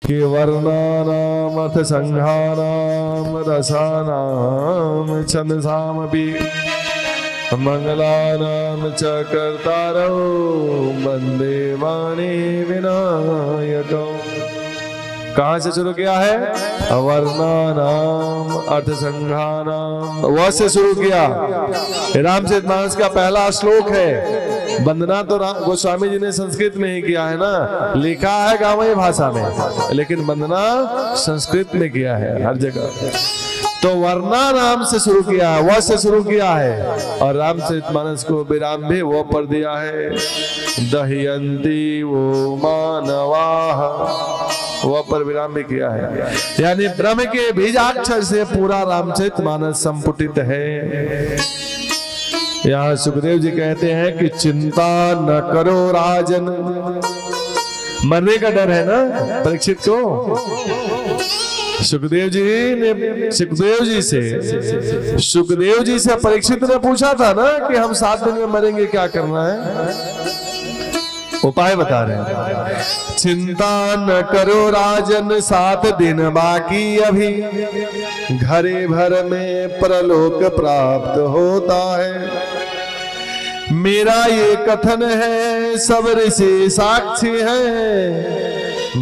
कि वर्णानाम अर्थ संघानाम रसानाम छंदसामपि मंगलानाम च कर्तारौ वंदे वाणी विनायकौ। कहां से शुरू किया है? वर्णानाम अर्थ संघानाम, वह से शुरू किया। रामचरितमानस का पहला श्लोक है। वंदना तो गोस्वामी जी ने संस्कृत में ही किया है ना, लिखा है गांवी भाषा में, लेकिन वंदना संस्कृत में किया है हर जगह। तो वर्णा नाम से शुरू किया है, वह से शुरू किया है, और रामचरितमानस को विराम भी वो पर दिया है। दह्यन्ति वो मानवाः, वह पर विराम भी किया है। यानी ब्रह्म के बीजाक्षर से पूरा रामचरितमानस संपुटित है। यहाँ सुखदेव जी कहते हैं कि चिंता न करो राजन, मरने का डर है ना परीक्षित को। सुखदेव जी से परीक्षित ने पूछा था ना कि हम 7 दिन में मरेंगे, क्या करना है? उपाय बता रहे हैं। चिंता न करो राजन 7 दिन बाकी अभी, घरे भर में परलोक प्राप्त होता है। मेरा ये कथन है, सब ऋषि साक्षी है,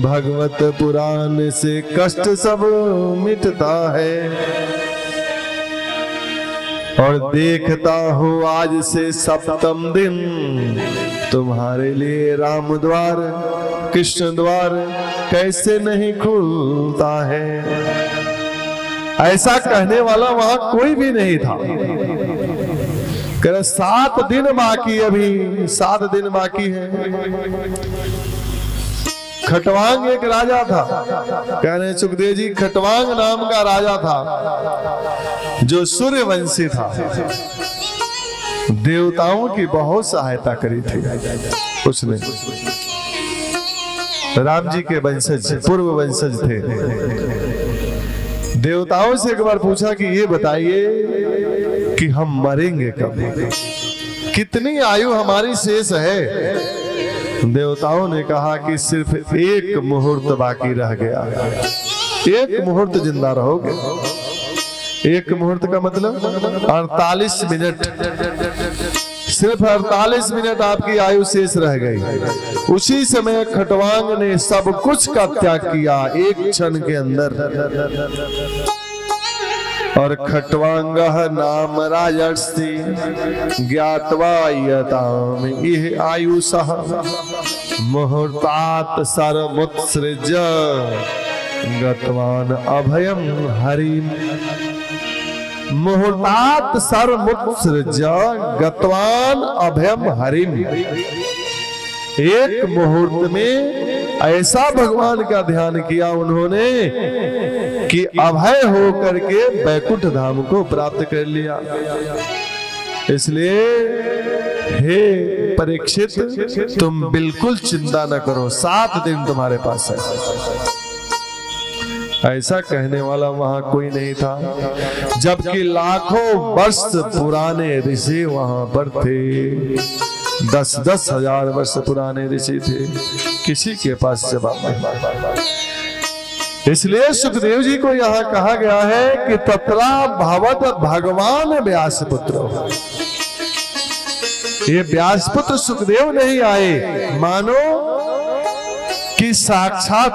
भगवत पुराण से कष्ट सब मिटता है। और देखता हूँ आज से 7वें दिन तुम्हारे लिए राम द्वार कृष्ण द्वार कैसे नहीं खुलता है। ऐसा कहने वाला वहां कोई भी नहीं था। 7 दिन बाकी, अभी 7 दिन बाकी है। खटवांग एक राजा था, कह रहे सुखदेव जी, खटवांग नाम का राजा था जो सूर्यवंशी था। देवताओं की बहुत सहायता करी थी उसने। राम जी के वंशज, पूर्व वंशज थे। देवताओं से एक बार पूछा कि ये बताइए कि हम मरेंगे कब, कितनी आयु हमारी शेष है? देवताओं ने कहा कि सिर्फ 1 मुहूर्त बाकी रह गया, 1 मुहूर्त जिंदा रहोगे। 1 मुहूर्त का मतलब 48 मिनट, सिर्फ 48 मिनट आपकी आयु शेष रह गई। उसी समय खटवांग ने सब कुछ का त्याग किया 1 क्षण के अंदर। और खटवांग नाम राजर्षि ज्ञात्वा यताम इह आयुषः मुहूर्तात् सर्वमुत्सृज गतवान अभयम हरिम। मुहूर्तात् सर्वमुत्सृज गतवान अभयम हरिम। 1 मुहूर्त में ऐसा भगवान का ध्यान किया उन्होंने कि अभय हो करके बैकुंठ धाम को प्राप्त कर लिया। इसलिए हे परीक्षित, तुम बिल्कुल चिंता न करो, 7 दिन तुम्हारे पास है। ऐसा कहने वाला वहां कोई नहीं था, जबकि लाखों वर्ष पुराने ऋषि वहां पर थे। 10-10 हजार वर्ष पुराने ऋषि थे, किसी के पास जवाब नहीं। इसलिए सुखदेव जी को यहाँ कहा गया है कि तत्रा भवत भगवान व्यासपुत्र। ये व्यासपुत्र सुखदेव नहीं आए, मानो कि साक्षात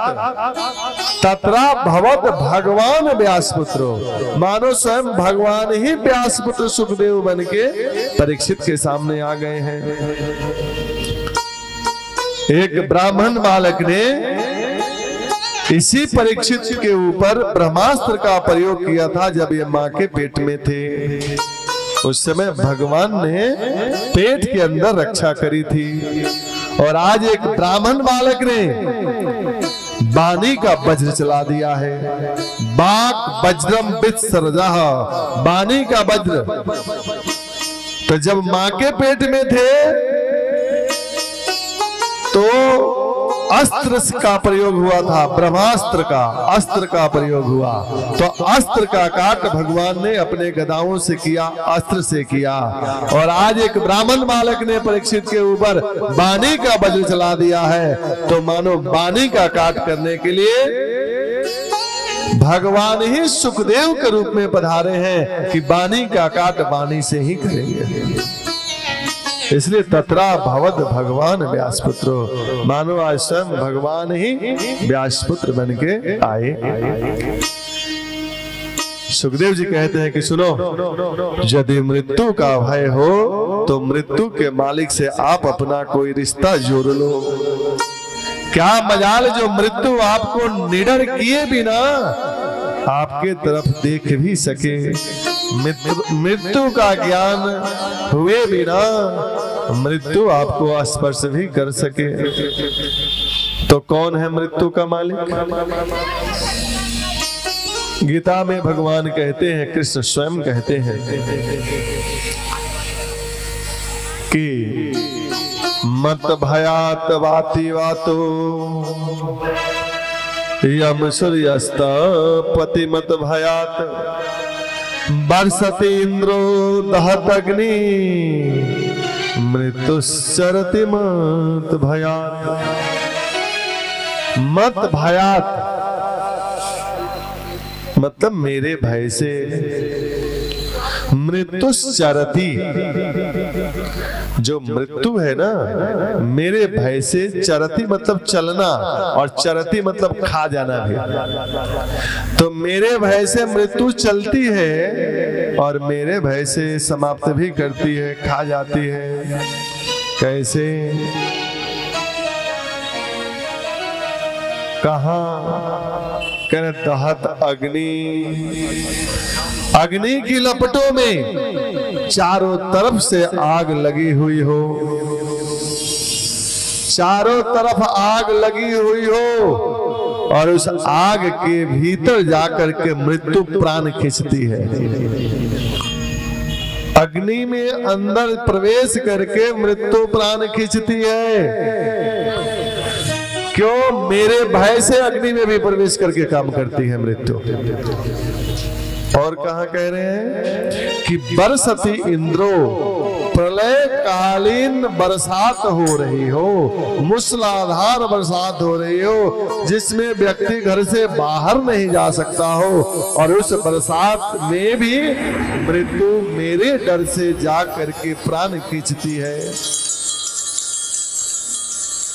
तत्रा भवत भगवान व्यासपुत्र, मानो स्वयं भगवान ही व्यासपुत्र सुखदेव बन के परीक्षित के सामने आ गए हैं। एक ब्राह्मण बालक ने इसी परीक्षित के ऊपर ब्रह्मास्त्र का प्रयोग किया था जब ये मां के पेट में थे। उस समय भगवान ने पेट के अंदर रक्षा करी थी। और आज एक ब्राह्मण बालक ने बानी का वज्र चला दिया है। बाक वज्रम वित्सरजः, बानी का वज्र। तो जब मां के पेट में थे तो अस्त्र का प्रयोग हुआ था, ब्रह्मास्त्र का, अस्त्र का प्रयोग हुआ। तो अस्त्र का काट भगवान ने अपने गदाओं से किया, अस्त्र से किया। और आज एक ब्राह्मण बालक ने परीक्षित के ऊपर वाणी का वज्र चला दिया है, तो मानो वाणी का काट करने के लिए भगवान ही सुखदेव के रूप में पधारे हैं कि वाणी का काट वाणी से ही करेंगे। इसलिए तत्रा भवद भगवान व्यासपुत्रो, मानो आज स्वयं भगवान ही व्यासपुत्र बन के आए। सुखदेव जी कहते हैं कि सुनो, यदि मृत्यु का भय हो तो मृत्यु के मालिक से आप अपना कोई रिश्ता जोड़ लो। क्या मजाल जो मृत्यु आपको निडर किए बिना आपके तरफ देख भी सके, मृत्यु का ज्ञान हुए बिना मृत्यु आपको स्पर्श भी कर सके। तो कौन है मृत्यु का मालिक? गीता में भगवान कहते हैं, कृष्ण स्वयं कहते हैं कि मत भयात वाति वातो यम सूर्यस्त पति मत भयात बरसति इंद्रो दहत अग्नि मृत्युश्चरति मत भयात। मत भयात मतलब मेरे भय से, मृत्युश्चरति जो मृत्यु है ना, मेरे भय से, चरति मतलब चलना और चरति मतलब खा जाना भी। तो मेरे भय से मृत्यु चलती है और मेरे भय से समाप्त भी करती है, खा जाती है। कैसे? कहाँ? कहने दहत अग्नि, अग्नि की लपटों में चारों तरफ से आग लगी हुई हो, चारों तरफ आग लगी हुई हो और उस आग के भीतर जाकर के मृत्यु प्राण खींचती है। अग्नि में अंदर प्रवेश करके मृत्यु प्राण खींचती है। क्यों? मेरे भय से अग्नि में भी प्रवेश करके काम करती है मृत्यु। और कहा कह रहे हैं कि बरसती इंद्रो, प्रलय कालीन बरसात हो रही हो, मूसलाधार बरसात हो रही हो, जिसमें व्यक्ति घर से बाहर नहीं जा सकता हो, और उस बरसात में भी मृत्यु मेरे डर से जा करके प्राण खींचती है।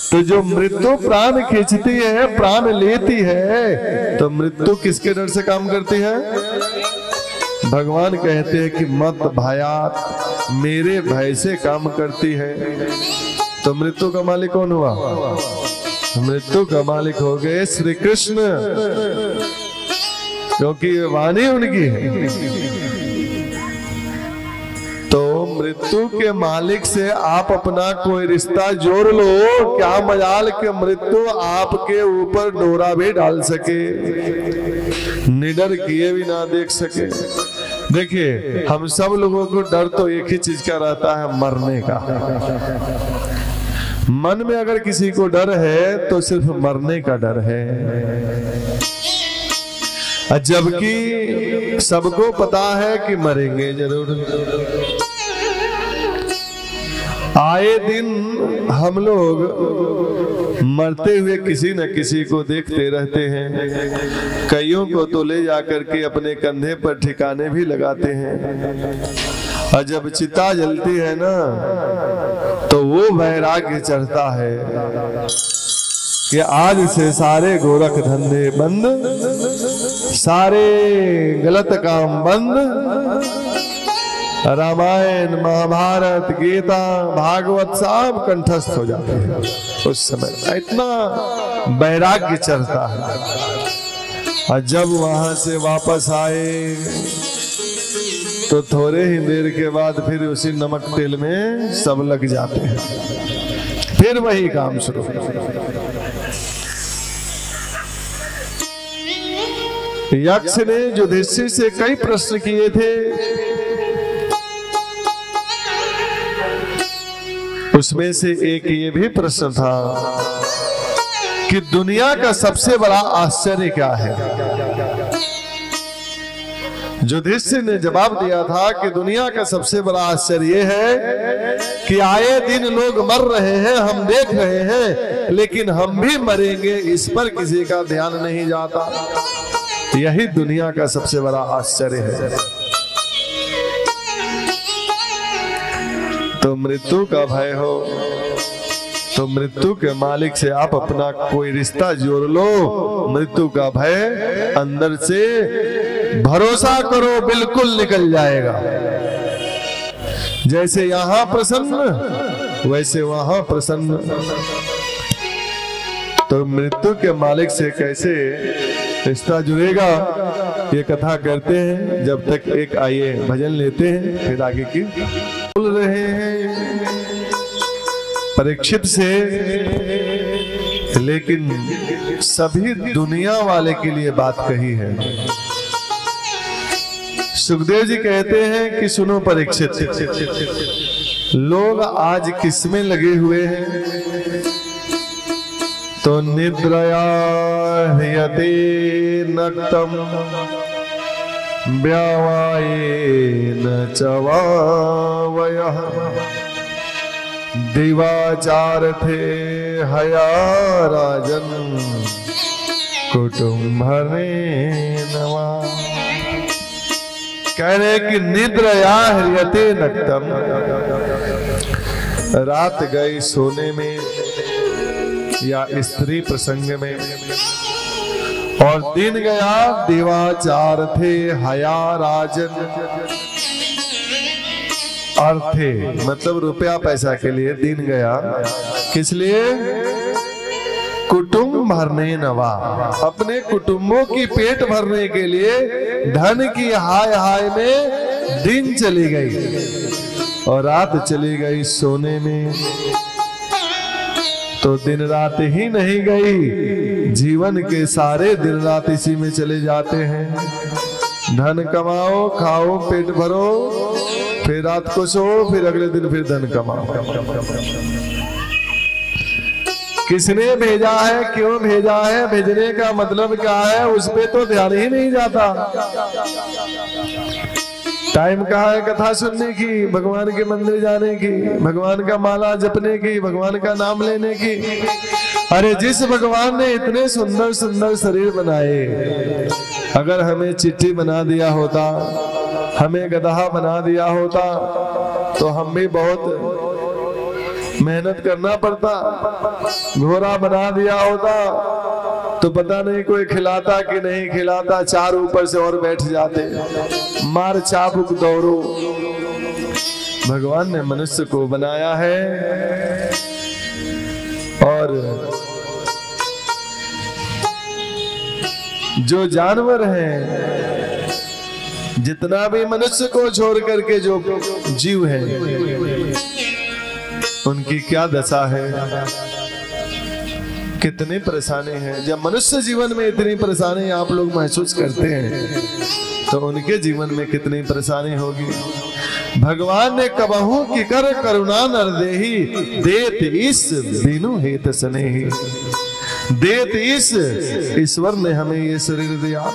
तो जो मृत्यु प्राण खींचती है, प्राण लेती है, तो मृत्यु किसके डर से काम करती है? भगवान कहते हैं कि मत भयात, मेरे भय से काम करती है। तो मृत्यु का मालिक कौन हुआ? मृत्यु का मालिक हो गए श्री कृष्ण, क्योंकि वाणी उनकी है। तो मृत्यु के मालिक से आप अपना कोई रिश्ता जोड़ लो, क्या मजाल के मृत्यु आपके ऊपर डोरा भी डाल सके, निडर किए भी ना देख सके। देखिए, हम सब लोगों को डर तो एक ही चीज का रहता है, मरने का। मन में अगर किसी को डर है तो सिर्फ मरने का डर है, जबकि सबको पता है कि मरेंगे जरूर। आए दिन हम लोग मरते हुए किसी न किसी को देखते रहते हैं। कईयों को तो ले जाकर के अपने कंधे पर ठिकाने भी लगाते हैं, और जब चिता जलती है ना तो वो वैराग्य चढ़ता है कि आज से सारे गोरख धंधे बंद, सारे गलत काम बंद। रामायण, महाभारत, गीता, भागवत सब कंठस्थ हो जाते हैं उस समय, इतना वैराग्य चढ़ता है। और जब वहां से वापस आए तो थोड़े ही देर के बाद फिर उसी नमक तेल में सब लग जाते हैं, फिर वही काम शुरू। यक्ष ने युधिष्ठिर से कई प्रश्न किए थे, उसमें से एक ये भी प्रश्न था कि दुनिया का सबसे बड़ा आश्चर्य क्या है। युधिष्ठिर ने जवाब दिया था कि दुनिया का सबसे बड़ा आश्चर्य है कि आए दिन लोग मर रहे हैं, हम देख रहे हैं, लेकिन हम भी मरेंगे, इस पर किसी का ध्यान नहीं जाता। यही दुनिया का सबसे बड़ा आश्चर्य है। तो मृत्यु का भय हो तो मृत्यु के मालिक से आप अपना कोई रिश्ता जोड़ लो। मृत्यु का भय अंदर से भरोसा करो बिल्कुल निकल जाएगा। जैसे यहां प्रसन्न वैसे वहां प्रसन्न। तो मृत्यु के मालिक से कैसे रिश्ता जुड़ेगा, ये कथा करते हैं। जब तक एक आइए भजन लेते हैं, फिर आगे की बोल रहे हैं परीक्षित से, लेकिन सभी दुनिया वाले के लिए बात कही है। सुखदेव जी कहते हैं कि सुनो परीक्षित, लोग आज किसमें लगे हुए हैं? तो निद्रया ह्रियते नक्तम व्यावायेन च वावयः दिवाचारथे हया राजन कुटुम्भने नवा। कह रहे कि निद्रया ह्रियते नक्तम, रात गई सोने में या स्त्री प्रसंग में, और दिन गया दिवाचार थे हया राजन। अर्थे मतलब रुपया पैसा के लिए दिन गया, किस लिए? कुटुंब भरने नवा, अपने कुटुंबों की पेट भरने के लिए धन की हाय हाय में दिन चली गई और रात चली गई सोने में। तो दिन रात ही नहीं गई, जीवन के सारे दिन रात इसी में चले जाते हैं। धन कमाओ, खाओ, पेट भरो, फिर रात को सो, फिर अगले दिन फिर धन कमाओ। किसने भेजा है, क्यों भेजा है, भेजने का मतलब क्या है, उस पे तो ध्यान ही नहीं जाता। टाइम कहाँ है कथा सुनने की, भगवान के मंदिर जाने की, भगवान का माला जपने की, भगवान का नाम लेने की। अरे जिस भगवान ने इतने सुंदर सुंदर शरीर बनाए, अगर हमें चिट्ठी बना दिया होता, हमें गधा बना दिया होता, तो हम भी बहुत मेहनत करना पड़ता। घोड़ा बना दिया होता तो पता नहीं कोई खिलाता कि नहीं खिलाता, चार ऊपर से और बैठ जाते, मार चाबुक दौड़ो। भगवान ने मनुष्य को बनाया है और जो जानवर हैं, जितना भी मनुष्य को छोड़ करके जो जीव हैं, उनकी क्या दशा है, कितनी परेशानी है। जब मनुष्य जीवन में इतनी परेशानी आप लोग महसूस करते हैं, तो उनके जीवन में कितनी परेशानी होगी। भगवान ने कबहू की कर करुणा नर देही, देत इस बिनु हेत स्नेही। देत इस, ईश्वर ने हमें ये शरीर दिया,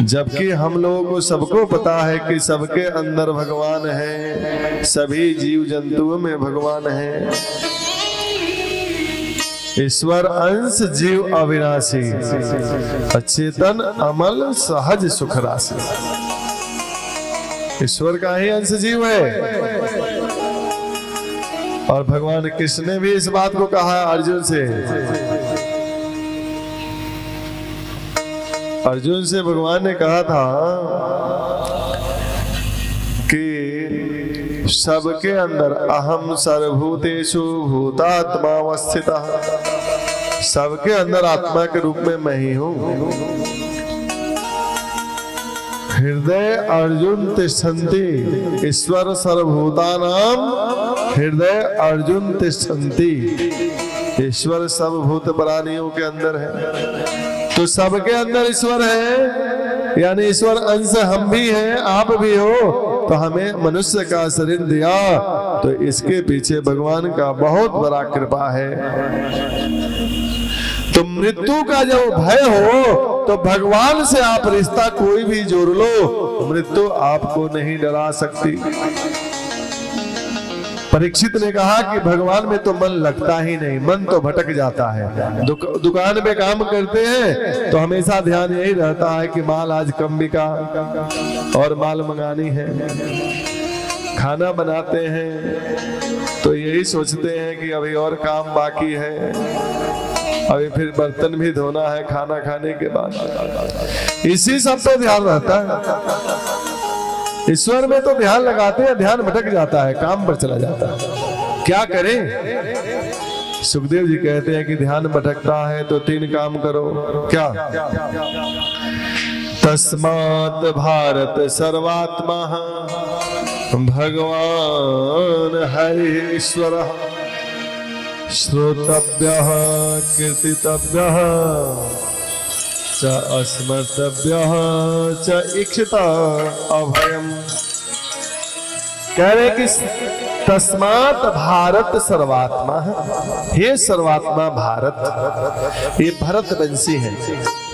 जबकि हम लोगों को सबको पता है कि सबके अंदर भगवान है, सभी जीव जंतुओं में भगवान है। ईश्वर अंश जीव अविनाशी, अचेतन अमल सहज सुख राशि। ईश्वर का ही अंश जीव है। और भगवान कृष्ण ने भी इस बात को कहा अर्जुन से। अर्जुन से भगवान ने कहा था कि सबके अंदर अहम सर्वभूतेषु भूतात्मावस्थितः, सबके अंदर आत्मा के रूप में मैं ही हूं। हृदय अर्जुन तिष्ठन्ति, ईश्वर सर्वभूतानां हृदय अर्जुन तिष्ठन्ति। ईश्वर सर्वभूत प्राणियों के अंदर है, तो सबके अंदर ईश्वर है, यानी ईश्वर अंश हम भी हैं, आप भी हो। तो हमें मनुष्य का शरीर दिया तो इसके पीछे भगवान का बहुत बड़ा कृपा है। तो मृत्यु का जब भय हो तो भगवान से आप रिश्ता कोई भी जोड़ लो, मृत्यु आपको नहीं डरा सकती। परीक्षित ने कहा कि भगवान में तो मन लगता ही नहीं, मन तो भटक जाता है। दुकान पे काम करते हैं तो हमेशा ध्यान यही रहता है कि माल आज कम बिका और माल मंगानी है। खाना बनाते हैं तो यही सोचते हैं कि अभी और काम बाकी है, अभी फिर बर्तन भी धोना है खाना खाने के बाद। इसी सब पे ध्यान रहता है। ईश्वर में तो ध्यान लगाते हैं, ध्यान भटक जाता है, काम पर चला जाता है। क्या करें? सुखदेव जी कहते हैं कि ध्यान भटकता है तो 3 काम करो। क्या? तस्मात् भारत सर्वात्मा भगवान हरि ईश्वर श्रोतव्यः कीर्तितव्यः च अस्मर्तव्यः च इक्षिता अभयम्। कह रहे कि तस्मात् भारत सर्वात्मा, हे सर्वात्मा भारत। ये भरत वंशी है।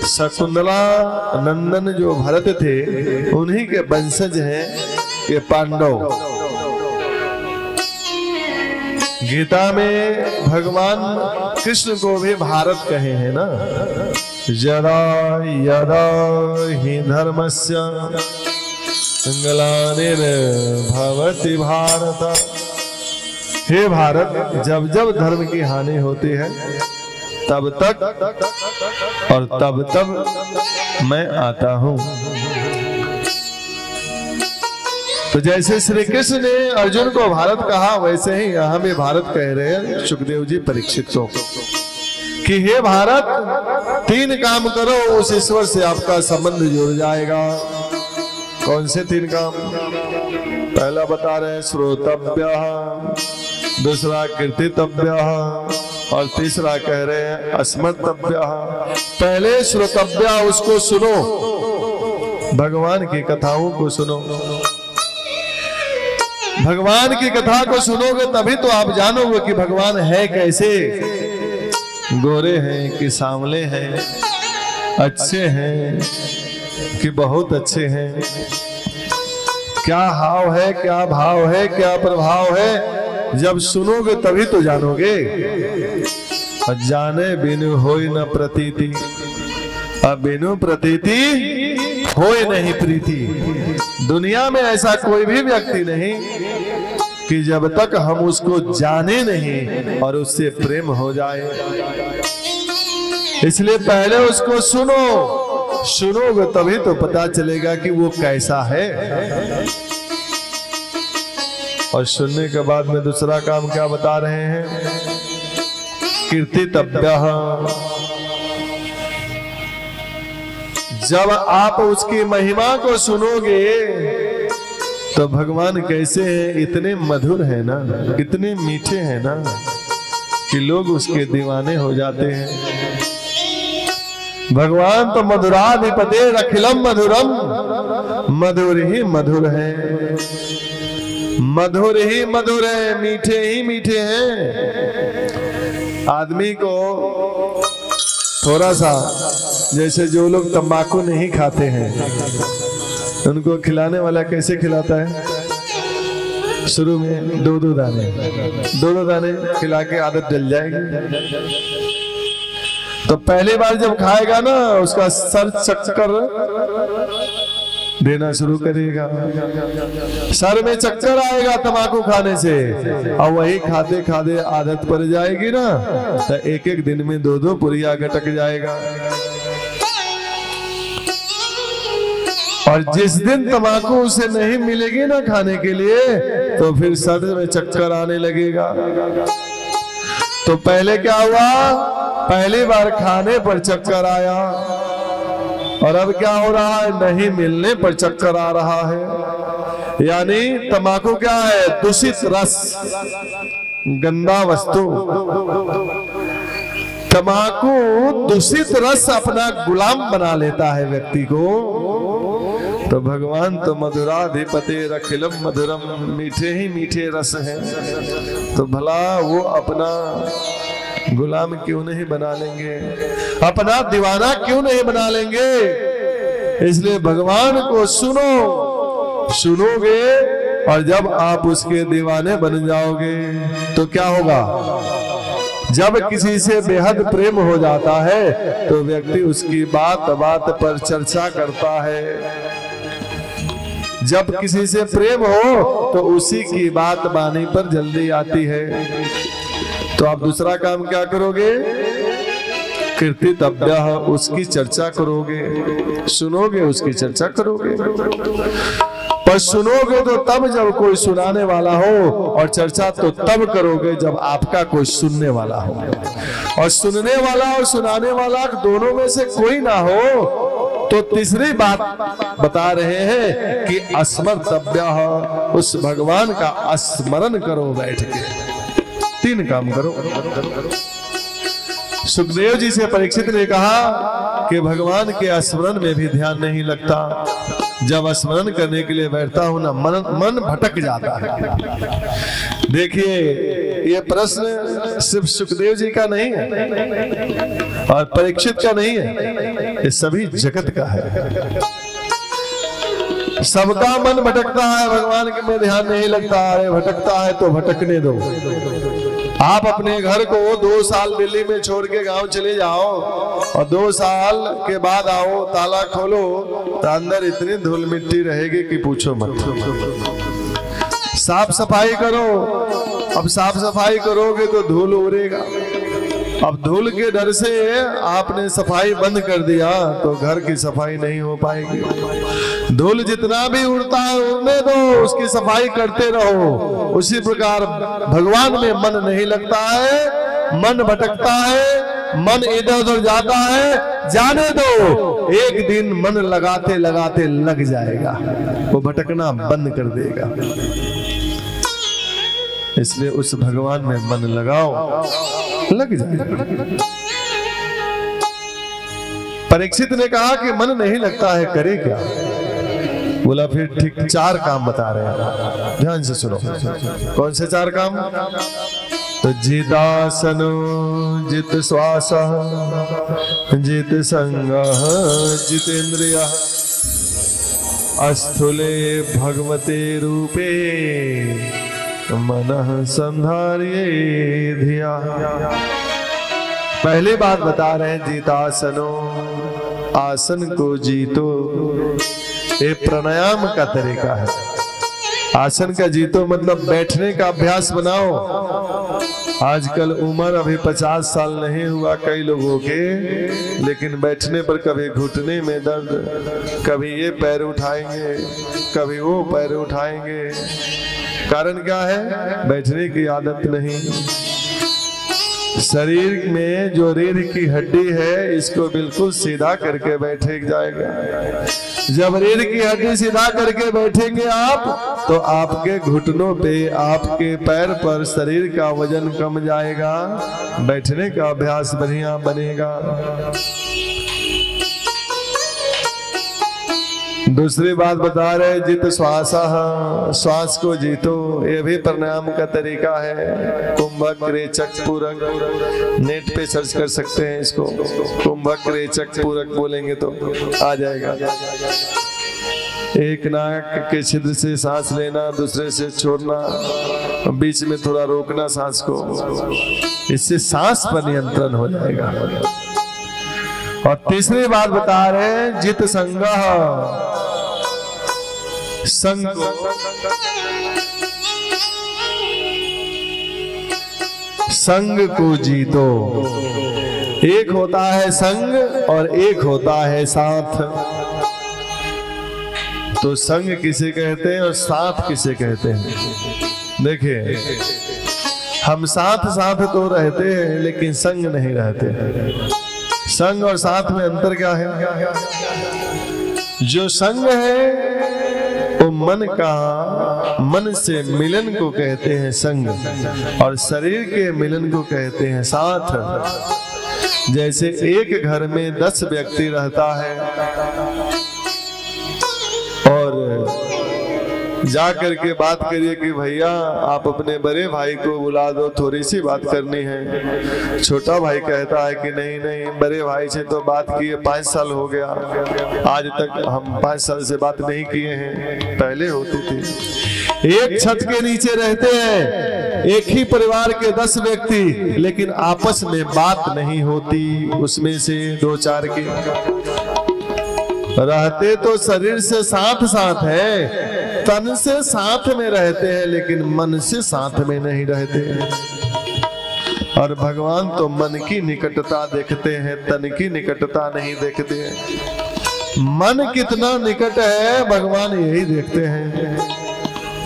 शकुंतला नंदन जो भरत थे उन्हीं के वंशज हैं ये पांडव। गीता में भगवान कृष्ण को भी भारत कहे हैं ना। यदा यदा हि धर्मस्य ग्लानिर्भवति भारत। हे भारत, जब जब धर्म की हानि होती है तब तक और तब तब मैं आता हूं। तो जैसे श्री कृष्ण ने अर्जुन को भारत कहा, वैसे ही यहां भी भारत कह रहे हैं सुखदेव जी परीक्षित को कि हे भारत 3 काम करो, उस ईश्वर से आपका संबंध जुड़ जाएगा। कौन से 3 काम? पहला बता रहे हैं श्रोतव्यः, दूसरा कीर्तितव्यः और तीसरा कह रहे हैं अस्मर्तव्यः। पहले श्रोतव्य, उसको सुनो, भगवान की कथाओं को सुनो। भगवान की कथा को सुनोगे तभी तो आप जानोगे कि भगवान है कैसे। गोरे हैं कि सांवले हैं, अच्छे हैं कि बहुत अच्छे हैं, क्या हाव है, क्या भाव है, क्या प्रभाव है। जब सुनोगे तभी तो जानोगे। और जाने बिनु होई न प्रतीति, अब बिनु प्रतीति होए नहीं प्रीति। दुनिया में ऐसा कोई भी व्यक्ति नहीं कि जब तक हम उसको जाने नहीं और उससे प्रेम हो जाए। इसलिए पहले उसको सुनो, सुनोगे तभी तो पता चलेगा कि वो कैसा है। और सुनने के बाद में दूसरा काम क्या बता रहे हैं? कीर्तितव्यः। जब आप उसकी महिमा को सुनोगे तो भगवान कैसे हैं, इतने मधुर है ना, इतने मीठे हैं ना कि लोग उसके दीवाने हो जाते हैं। भगवान तो मधुराधिपते अखिलम मधुरम, मधुर ही मधुर है, मधुर ही मधुर है, मीठे ही मीठे हैं। आदमी को थोड़ा सा, जैसे जो लोग तंबाकू नहीं खाते हैं उनको खिलाने वाला कैसे खिलाता है? शुरू में 2-2 दाने खिला के आदत डल जाएगी। तो पहली बार जब खाएगा ना उसका सर चक्कर देना शुरू करेगा, सर में चक्कर आएगा तंबाकू खाने से। और वही खाते खाते आदत पड़ जाएगी ना तो 1-1 दिन में 2-2 पुरिया गटक जाएगा। और जिस दिन तंबाकू उसे नहीं मिलेगी ना खाने के लिए तो फिर सर में चक्कर आने लगेगा। तो पहले क्या हुआ? पहली बार खाने पर चक्कर आया और अब क्या हो रहा है? नहीं मिलने पर चक्कर आ रहा है। यानी तंबाकू क्या है? दूषित रस, गंदा वस्तु। तंबाकू दूषित रस अपना गुलाम बना लेता है व्यक्ति को। तो भगवान तो मधुराधिपते रखिलम मधुरम, मीठे ही मीठे रस हैं, तो भला वो अपना गुलाम क्यों नहीं बना लेंगे, अपना दीवाना क्यों नहीं बना लेंगे। इसलिए भगवान को सुनो, सुनोगे और जब आप उसके दीवाने बन जाओगे तो क्या होगा। जब किसी से बेहद प्रेम हो जाता है तो व्यक्ति उसकी बात बात पर चर्चा करता है। जब किसी से प्रेम हो तो उसी की बात वाणी पर जल्दी आती है। तो आप दूसरा काम क्या करोगे, कीर्तितव्यः, उसकी चर्चा करोगे, सुनोगे, उसकी चर्चा करोगे। पर सुनोगे तो तब जब कोई सुनाने वाला हो, और चर्चा तो तब करोगे जब आपका कोई सुनने वाला हो। और सुनने वाला और सुनाने वाला दोनों में से कोई ना हो तो तीसरी बात बता रहे हैं कि स्मर्तव्यः, उस भगवान का स्मरण करो बैठ के। 3 काम करो। सुखदेव जी से परीक्षित ने कहा कि भगवान के स्मरण में भी ध्यान नहीं लगता। जब स्मरण करने के लिए बैठता हूं ना, मन भटक जाता है। देखिए, ये प्रश्न सिर्फ सुखदेव जी का नहीं है और परीक्षित का नहीं है, ये सभी जगत का है। सबका मन भटकता है, भगवान के में ध्यान नहीं लगता। अरे भटकता है तो भटकने दो। आप अपने घर को 2 साल दिल्ली में छोड़ के गांव चले जाओ और 2 साल के बाद आओ, ताला खोलो तो अंदर इतनी धूल मिट्टी रहेगी कि पूछो मत। साफ सफाई करो, अब साफ सफाई करोगे तो धूल उड़ेगा। अब धूल के डर से आपने सफाई बंद कर दिया तो घर की सफाई नहीं हो पाएगी। धूल जितना भी उड़ता है उड़ने दो, उसकी सफाई करते रहो। उसी प्रकार भगवान में मन नहीं लगता है, मन भटकता है, मन इधर उधर जाता है, जाने दो। एक दिन मन लगाते लगाते लग जाएगा, वो भटकना बंद कर देगा। इसलिए उस भगवान में मन लगाओ, लग जाएगा। परीक्षित ने कहा कि मन नहीं लगता है, करे क्या। बोला फिर ठीक 4 काम बता रहे हैं, ध्यान से सुनो। कौन से 4 काम। तो जितासनो, जित श्वास, जित संग, जितेन्द्रिय, अस्थूले भगवते रूपे मनः संधार्ये धिया। पहली बात बता रहे हैं, जीतासनो, आसन को जीतो। ये प्राणायाम का तरीका है। आसन का जीतो मतलब बैठने का अभ्यास बनाओ। आजकल उम्र अभी 50 साल नहीं हुआ कई लोगों के, लेकिन बैठने पर कभी घुटने में दर्द, कभी ये पैर उठाएंगे, कभी वो पैर उठाएंगे। कारण क्या है, बैठने की आदत नहीं। शरीर में जो रीढ़ की हड्डी है इसको बिल्कुल सीधा करके बैठे जाएगा। जब रीढ़ की हड्डी सीधा करके बैठेंगे आप तो आपके घुटनों पे, आपके पैर पर शरीर का वजन कम जाएगा, बैठने का अभ्यास बढ़िया बनेगा। दूसरी बात बता रहे, जित श्वास, श्वास को जीतो। ये भी प्राणायाम का तरीका है। कुंभक, रेचक, पूरक, नेट पे सर्च कर सकते हैं इसको। कुंभक, रेचक, पूरक बोलेंगे तो आ जाएगा। एक नाक के छिद्र से सांस लेना, दूसरे से छोड़ना, बीच में थोड़ा रोकना सांस को। इससे सांस पर नियंत्रण हो जाएगा। और तीसरी बात बता रहे हैं, जित संग, संग संग को जीतो। एक होता है संग और एक होता है साथ। तो संग किसे कहते हैं और साथ किसे कहते हैं। देखिए, हम साथ साथ तो रहते हैं लेकिन संग नहीं रहते। संग और साथ में अंतर क्या है। जो संग है वो मन से मिलन को कहते हैं संग, और शरीर के मिलन को कहते हैं साथ। जैसे एक घर में 10 व्यक्ति रहता है जा करके बात करिए कि भैया आप अपने बड़े भाई को बुला दो, थोड़ी सी बात करनी है। छोटा भाई कहता है कि नहीं नहीं, बड़े भाई से तो बात किए 5 साल हो गया, आज तक हम 5 साल से बात नहीं किए हैं, पहले होती थी। एक छत के नीचे रहते हैं, एक ही परिवार के 10 व्यक्ति, लेकिन आपस में बात नहीं होती। उसमें से 2-4 के रहते तो शरीर से साथ साथ है, तन से साथ में रहते हैं, लेकिन मन से साथ में नहीं रहते। और भगवान तो मन की निकटता देखते हैं, तन की निकटता नहीं देखते हैं। मन कितना निकट है भगवान यही देखते हैं।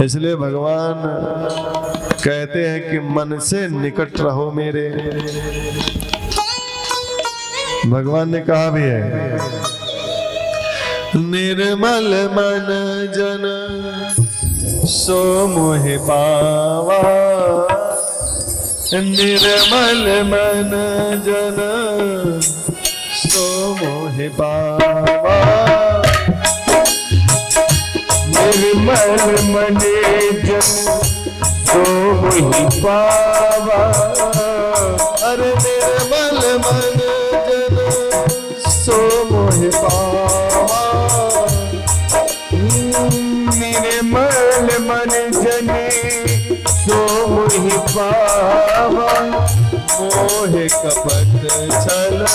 इसलिए भगवान कहते हैं कि मन से निकट रहो मेरे। भगवान ने कहा भी है, निर्मल मन जन सो मोहि पावा, निर्मल मन जन सो मोहि पावा, निर्मल मन जन सो मोहि पावा। अरे निर्मल मन जन सो मोहि पावा, निर्मल मन जन सो मोहि पावा। मोहे कपट छल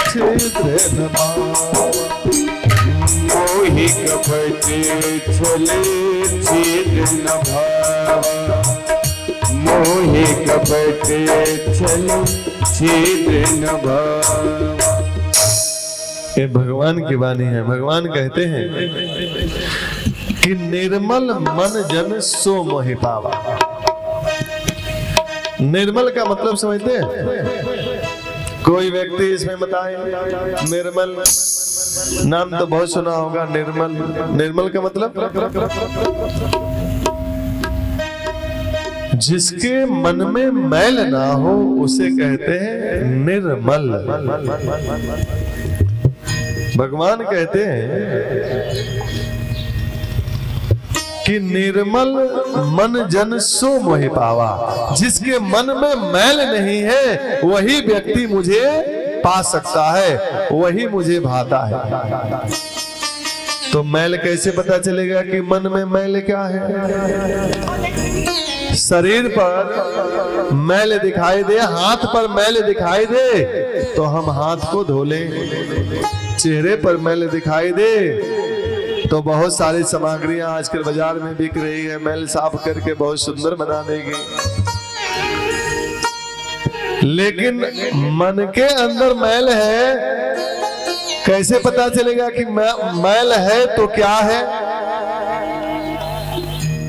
छिद्र न भावा, मोहि कपट छल छिद्र न भावा, मोहि कपट छल छिद्र न भावा। ये भगवान की वाणी है। भगवान कहते हैं कि निर्मल मन जन सो मोहि पावा। निर्मल का मतलब समझते हैं? कोई व्यक्ति इसमें बताए निर्मल, नाम तो बहुत सुना होगा निर्मल। निर्मल का मतलब जिसके मन में मैल ना हो उसे कहते हैं निर्मल। भगवान कहते हैं कि निर्मल मन जन सो मोहि पावा। जिसके मन में मैल नहीं है वही व्यक्ति मुझे पा सकता है, वही मुझे भाता है। तो मैल कैसे पता चलेगा कि मन में मैल क्या है? शरीर पर मैल दिखाई दे, हाथ पर मैल दिखाई दे तो हम हाथ को धो लें। चेहरे पर मैल दिखाई दे तो बहुत सारी सामग्रियां आजकल बाजार में बिक रही है, मैल साफ करके बहुत सुंदर बना देगी। लेकिन मन के अंदर मैल है, कैसे पता चलेगा कि मैल है तो क्या है?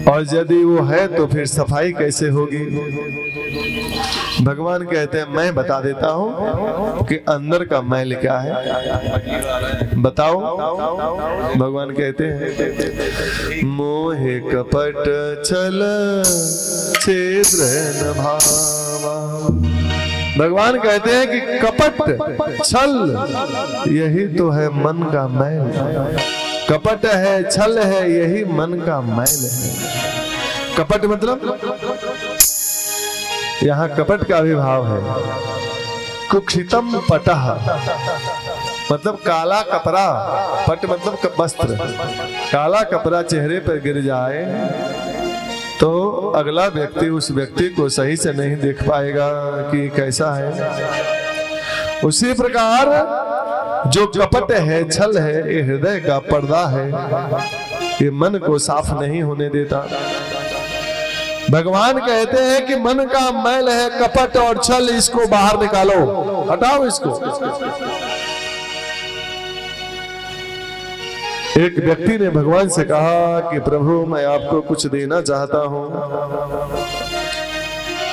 और यदि वो है तो फिर सफाई कैसे होगी? भगवान कहते हैं मैं बता देता हूं कि अंदर का मैल क्या है, बताओ। भगवान कहते हैं मोहे कपट छल छिद्र न भावा। भगवान कहते हैं कि कपट छल यही तो है मन का मैल। कपट है, छल है, यही मन का मैल है। कपट मतलब यहाँ कपट का भी भाव है। कुक्षितम पटह मतलब काला कपड़ा, पट मतलब वस्त्र। काला कपड़ा चेहरे पर गिर जाए तो अगला व्यक्ति उस व्यक्ति को सही से नहीं देख पाएगा कि कैसा है। उसी प्रकार जो कपट है, छल है, ये हृदय का पर्दा है, ये मन को साफ नहीं होने देता। भगवान कहते हैं कि मन का मैल है, कपट और छल, इसको बाहर निकालो, हटाओ इसको। एक व्यक्ति ने भगवान से कहा कि प्रभु मैं आपको कुछ देना चाहता हूं,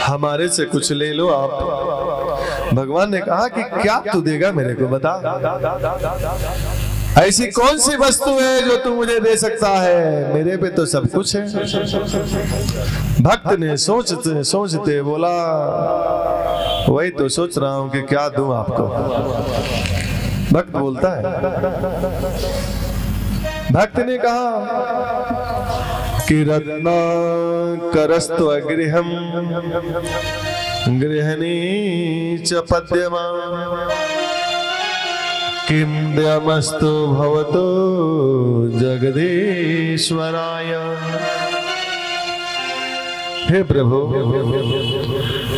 हमारे से कुछ ले लो आप। भगवान ने कहा कि क्या तू देगा मेरे को बता। ऐसी कौन सी वस्तु है जो तू मुझे दे सकता है? मेरे पे तो सब कुछ है। भक्त ने सोचते सोचते बोला वही तो सोच रहा हूं कि क्या दूं आपको। भक्त बोलता है, भक्त ने कहा कि रत्नाकरस्त्वगृहं गृहिणी च पद्यमा किं द्यमस्तु भवतो जगदीश्वराय। हे प्रभु,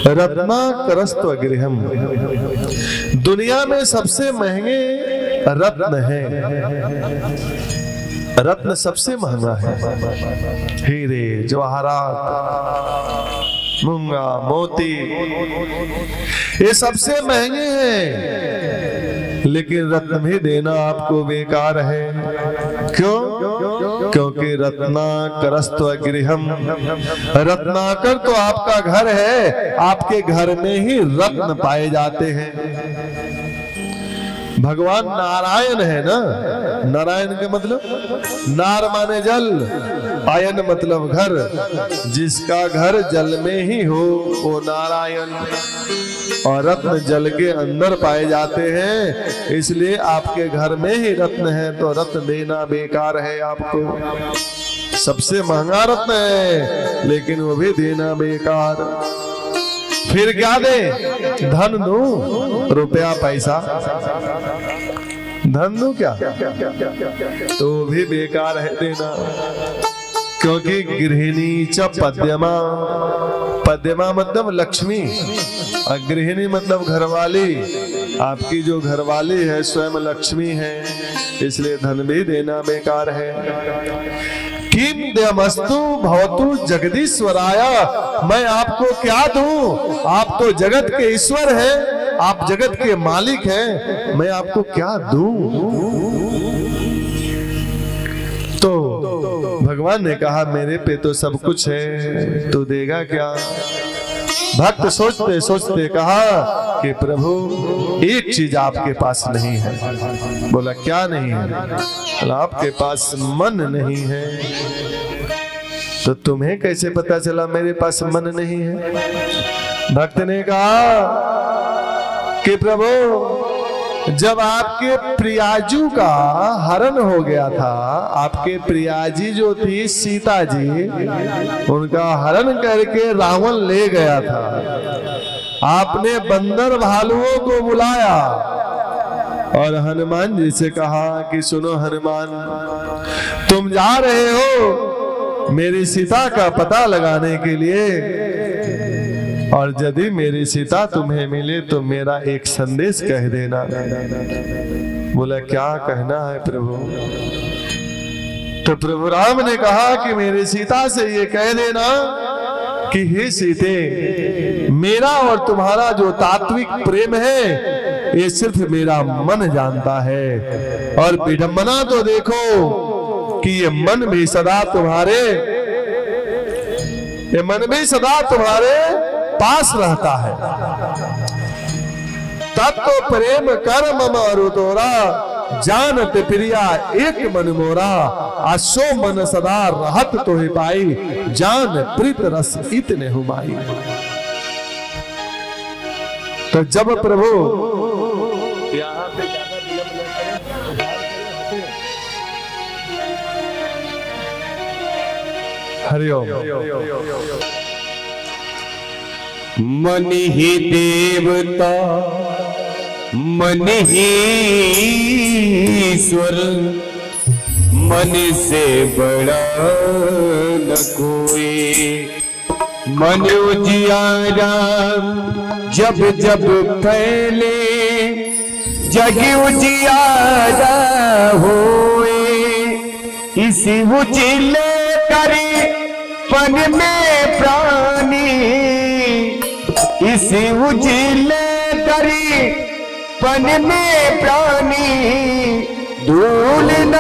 रत्नाकरस्त्वगृहं, दुनिया में सबसे महंगे रत्न है। रत्न सबसे महंगा है। हीरे, जवाहरात, मूंगा, मोती, ये सबसे महंगे हैं, लेकिन रत्न भी देना आपको बेकार है। क्यों? क्योंकि रत्नाकरस्त्वगृहं, रत्नाकर तो आपका घर है, आपके घर में ही रत्न पाए जाते हैं। भगवान नारायण है ना, नारायण के मतलब नार माने जल, आयन मतलब घर, जिसका घर जल में ही हो वो नारायण। और रत्न जल के अंदर पाए जाते हैं, इसलिए आपके घर में ही रत्न है, तो रत्न देना बेकार है आपको। सबसे महंगा रत्न है, लेकिन वो भी देना बेकार। फिर क्या दे? धन दूं, रुपया पैसा, धन दूं क्या? तो भी बेकार है देना। क्योंकि गृहिणी च पद्यमा, पद्यमा मतलब लक्ष्मी, और गृहिणी मतलब घरवाली। आपकी जो घरवाली है स्वयं लक्ष्मी है, इसलिए धन भी देना बेकार है। किम द्यमस्तु भवतु जगदीश्वराय, मैं आपको क्या दूं? आप तो जगत के ईश्वर हैं, आप जगत के मालिक हैं, मैं आपको क्या दूं? तो भगवान ने कहा मेरे पे तो सब कुछ है, तो देगा क्या? भक्त सोचते सोचते कहा कि प्रभु एक चीज आपके पास नहीं है। बोला क्या नहीं है? बोला आपके पास मन नहीं है। तो तुम्हें कैसे पता चला मेरे पास मन नहीं है? भक्त ने कहा कि प्रभु जब आपके प्रियाजू का हरण हो गया था, आपके प्रियाजी जो थी सीता जी, उनका हरण करके रावण ले गया था। आपने बंदर भालुओं को बुलाया और हनुमान जी से कहा कि सुनो हनुमान, तुम जा रहे हो मेरी सीता का पता लगाने के लिए, और यदि मेरी सीता तुम्हें मिले तो मेरा एक संदेश कह देना। बोला क्या कहना है प्रभु? तो प्रभु राम ने कहा कि मेरी सीता से ये कह देना कि हे सीते, मेरा और तुम्हारा जो तात्विक प्रेम है ये सिर्फ मेरा मन जानता है, और विडंबना तो देखो कि ये मन भी सदा तुम्हारे पास रहता है। तत्व प्रेम कर मम अरुतोरा, जानत प्रिया एक मन मोरा, आसो मन सदा रहत तो ही पाई, जान प्रीत रस इतने हुमाई। तो जब प्रभु यहाँ पे हरिओम। मन ही देवता मन ही ईश्वर, मन से बड़ा न कोई। मन उजियारा जब जब फैले, जग उजियारा होए। इसी उजिले करे पन में प्राणी, इसी उजिले करी पन में प्राणी। धूल न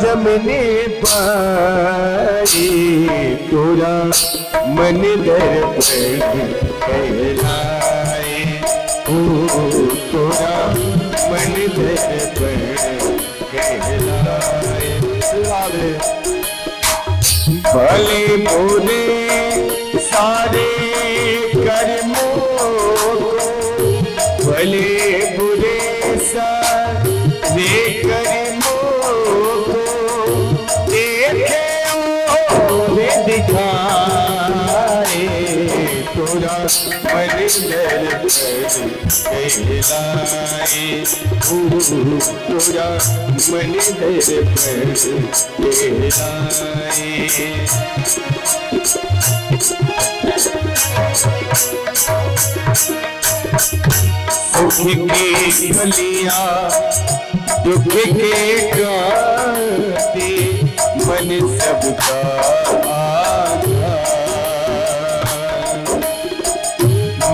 जमने पाई, तोरा मन दर्पण कहलाए। ओ तोरा मन दर्पण कहलाए। भले बुरे सारे कर्मों को, भले बुरे सारे कर्मों को देखे ओ तोरा मन दर कहलाए, तोरा मन दर कहलाए। सुख की फलियां दुख के गाते, मन सबका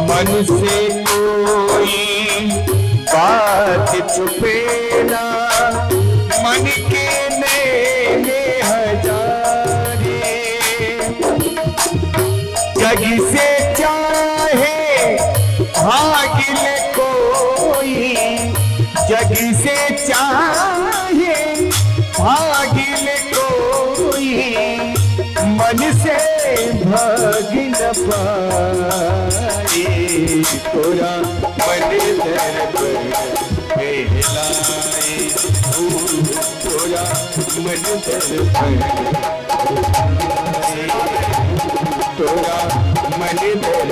मन से कोई बात छुपे ना, मन के नैने हजारे, जग से चाहे भाग ले कोई, जग से चाहे भाग ले कोई, मन से भाग न पाए, तोरा मन दर कहलाए, तोरा मन दर कहलाए, तोरा मन दर